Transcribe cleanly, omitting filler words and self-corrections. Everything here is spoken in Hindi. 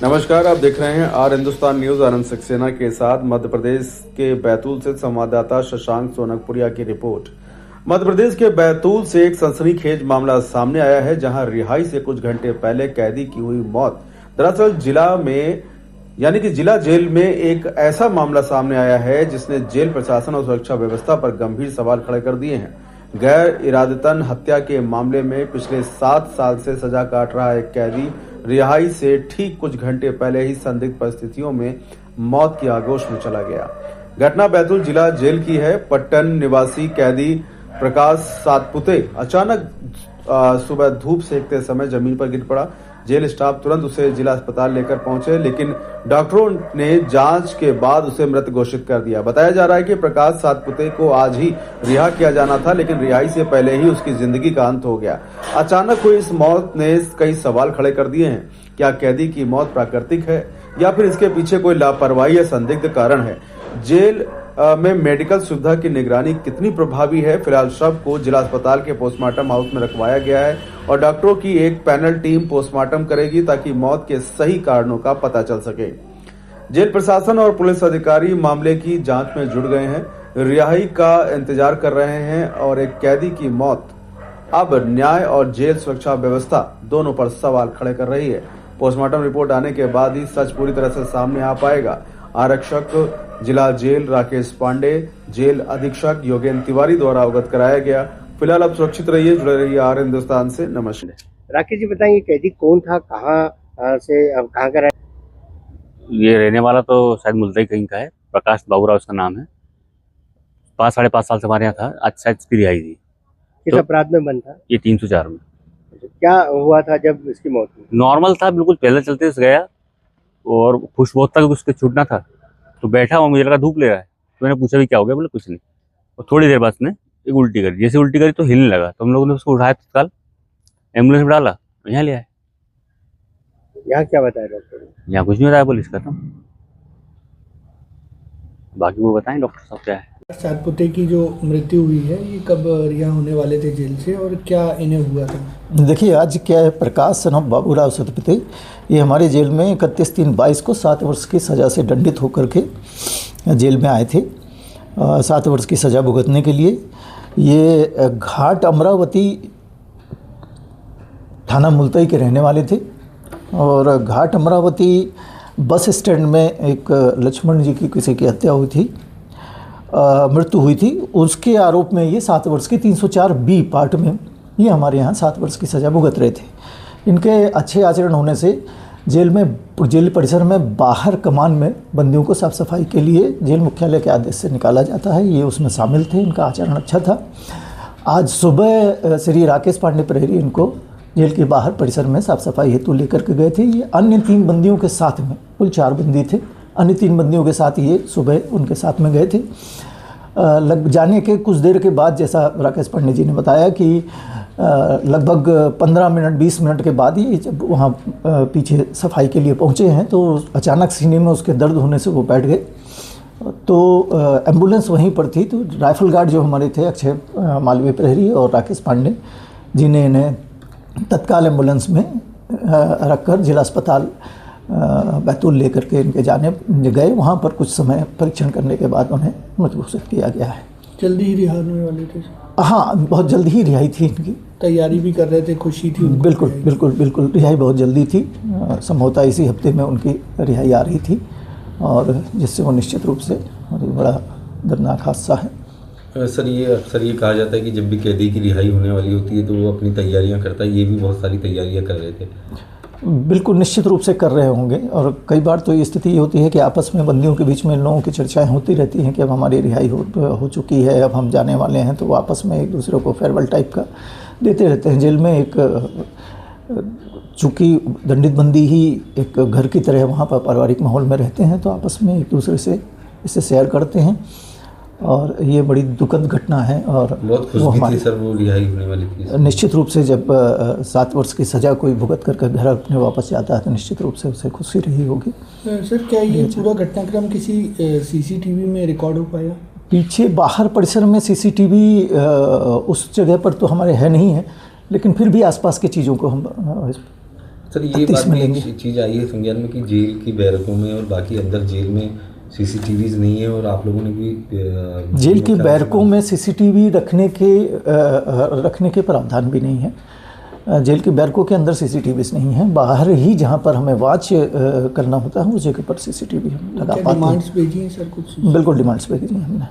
नमस्कार, आप देख रहे हैं आर हिंदुस्तान न्यूज। आनंद सक्सेना के साथ मध्य प्रदेश के बैतूल से संवाददाता शशांक सोनकपुरिया की रिपोर्ट। मध्य प्रदेश के बैतूल से एक सनसनीखेज मामला सामने आया है, जहां रिहाई से कुछ घंटे पहले कैदी की हुई मौत। दरअसल जिला जेल में एक ऐसा मामला सामने आया है जिसने जेल प्रशासन और सुरक्षा व्यवस्था पर गंभीर सवाल खड़े कर दिए हैं। गैर इरादतन हत्या के मामले में पिछले 7 साल से सजा काट रहा एक कैदी रिहाई से ठीक कुछ घंटे पहले ही संदिग्ध परिस्थितियों में मौत की आगोश में चला गया। घटना बैतूल जिला जेल की है। पट्टन निवासी कैदी प्रकाश सातपुते अचानक सुबह धूप सेकते समय जमीन पर गिर पड़ा। जेल स्टाफ तुरंत उसे जिला अस्पताल लेकर पहुंचे, लेकिन डॉक्टरों ने जांच के बाद उसे मृत घोषित कर दिया। बताया जा रहा है कि प्रकाश सातपुते को आज ही रिहा किया जाना था, लेकिन रिहाई से पहले ही उसकी जिंदगी का अंत हो गया। अचानक हुई इस मौत ने कई सवाल खड़े कर दिए हैं। क्या कैदी की मौत प्राकृतिक है या फिर इसके पीछे कोई लापरवाही या संदिग्ध कारण है? जेल में मेडिकल सुविधा की निगरानी कितनी प्रभावी है? फिलहाल शव को जिला अस्पताल के पोस्टमार्टम हाउस में रखवाया गया है और डॉक्टरों की एक पैनल टीम पोस्टमार्टम करेगी ताकि मौत के सही कारणों का पता चल सके। जेल प्रशासन और पुलिस अधिकारी मामले की जांच में जुट गए हैं, रिहाई का इंतजार कर रहे हैं और एक कैदी की मौत अब न्याय और जेल सुरक्षा व्यवस्था दोनों पर सवाल खड़े कर रही है। पोस्टमार्टम रिपोर्ट आने के बाद ही सच पूरी तरह से सामने आ पाएगा। आरक्षक जिला जेल राकेश पांडे, जेल अधीक्षक योगेंद्र तिवारी द्वारा अवगत कराया गया। फिलहाल आप सुरक्षित रहिए, जुड़े रहिए आर हिंदुस्तान से। नमस्ते। राकेश जी बताएंगे कैदी कौन था, कहाँ से, अब कहाँ का ये रहने वाला तो शायद मुल्ताई कहीं का है। प्रकाश बाबूराव उसका नाम है। 5-5.5 साल से हमारे यहाँ था। आज शायद इसकी रिहाई थी। किस अपराध में बंद था? ये 304 में। क्या हुआ था जब इसकी मौत हुई? नॉर्मल था, बिल्कुल पहले चलते से गया और खुश बहुत तक उसके छूटना था, तो बैठा हुआ मुझे लगा धूप ले रहा है, तो मैंने पूछा भी क्या हो गया, बोले कुछ नहीं। और थोड़ी देर बाद उसने एक उल्टी करी। जैसे उल्टी करी तो हिलने लगा, तो हम लोगों ने उसको उठाया, तत्काल एम्बुलेंस में डाला, यहाँ ले आए। यहाँ क्या बताया डॉक्टर ने? यहाँ कुछ नहीं बताया पुलिस का, तो बाकी वो बताएं डॉक्टर साहब क्या है। सातपुते की जो मृत्यु हुई है, ये कब रिहा होने वाले थे जेल से और क्या इन्हें हुआ था? देखिए, आज क्या है, प्रकाश सन ऑफ बाबूराव सातपुते ये हमारे जेल में 31/3/22 को 7 वर्ष की सज़ा से दंडित होकर के जेल में आए थे। 7 वर्ष की सज़ा भुगतने के लिए ये घाट अमरावती थाना मुल्ताई के रहने वाले थे और घाट अमरावती बस स्टैंड में एक लक्ष्मण जी की किसी की हत्या हुई थी, मृत्यु हुई थी। उसके आरोप में ये 7 वर्ष की 304B पार्ट में ये हमारे यहाँ 7 वर्ष की सज़ा भुगत रहे थे। इनके अच्छे आचरण होने से जेल परिसर में बाहर कमान में बंदियों को साफ़ सफाई के लिए जेल मुख्यालय के आदेश से निकाला जाता है। ये उसमें शामिल थे, इनका आचरण अच्छा था। आज सुबह श्री राकेश पांडे प्रहरी इनको जेल के बाहर परिसर में साफ़ सफाई हेतु लेकर के गए थे। ये अन्य 3 बंदियों के साथ में, कुल 4 बंदी थे, अन्य 3 बंदियों के साथ ये सुबह उनके साथ में गए थे। लग जाने के कुछ देर के बाद, जैसा राकेश पांडे जी ने बताया कि लगभग 15 मिनट 20 मिनट के बाद ही जब वहाँ पीछे सफाई के लिए पहुँचे हैं तो अचानक सीने में उसके दर्द होने से वो बैठ गए। तो एम्बुलेंस वहीं पर थी, तो राइफल गार्ड जो हमारे थे अक्षय मालवीय प्रहरी और राकेश पांडे जी ने इन्हें तत्काल एम्बुलेंस में रखकर जिला अस्पताल बैतूल लेकर के इनके जाने गए। वहाँ पर कुछ समय परीक्षण करने के बाद उन्हें मृत घोषित किया गया है। जल्दी ही रिहा होने वाले थे? हाँ, बहुत जल्दी ही रिहाई थी इनकी। तैयारी भी कर रहे थे, खुशी थी? बिल्कुल बिल्कुल बिल्कुल, रिहाई बहुत जल्दी थी। संभवतः इसी हफ्ते में उनकी रिहाई आ रही थी और जिससे वो निश्चित रूप से बड़ा दर्दनाक हादसा है। सर, ये अक्सर ये कहा जाता है कि जब भी कैदी की रिहाई होने वाली होती है तो वो अपनी तैयारियां करता है। ये भी बहुत सारी तैयारियां कर रहे थे। बिल्कुल निश्चित रूप से कर रहे होंगे और कई बार तो ये स्थिति ये होती है कि आपस में बंदियों के बीच में इन लोगों की चर्चाएं होती रहती हैं कि अब हमारी रिहाई हो चुकी है, अब हम जाने वाले हैं, तो वो आपस में एक दूसरे को फेयरवेल टाइप का देते रहते हैं। जेल में एक चूँकि दंडित बंदी ही एक घर की तरह वहाँ पर पारिवारिक माहौल में रहते हैं, तो आपस में एक दूसरे से इसे शेयर करते हैं और ये बड़ी दुखद घटना है। और बहुत खुश भी थी सर वो रिहाई होने वाली थी। निश्चित रूप से जब 7 वर्ष की सज़ा कोई भुगत कर घर अपने वापस जाता है तो निश्चित रूप से उसे खुशी रही होगी। सर, क्या ये पूरा घटनाक्रम किसी CCTV में रिकॉर्ड हो पाया? पीछे बाहर परिसर में CCTV उस जगह पर तो हमारे है नहीं है, लेकिन फिर भी आसपास के चीज़ों को हम सर ये 31 बात में मिलेंगे। एक चीज़ आई है संज्ञान में कि जेल की बैरकों में और बाकी अंदर जेल में सीसीटीवीज नहीं है, और आप लोगों ने भी जेल की बैरकों में सीसीटीवी रखने के प्रावधान भी नहीं है। जेल की बैरकों के अंदर सीसीटीवीज नहीं है, बाहर ही जहाँ पर हमें वॉच करना होता है उस जगह पर सीसीटीवी हम लगा क्या पाते हैं। डिमांड्स भेजी हैं सर कुछ? बिल्कुल डिमांड्स भेजी हैं हमने।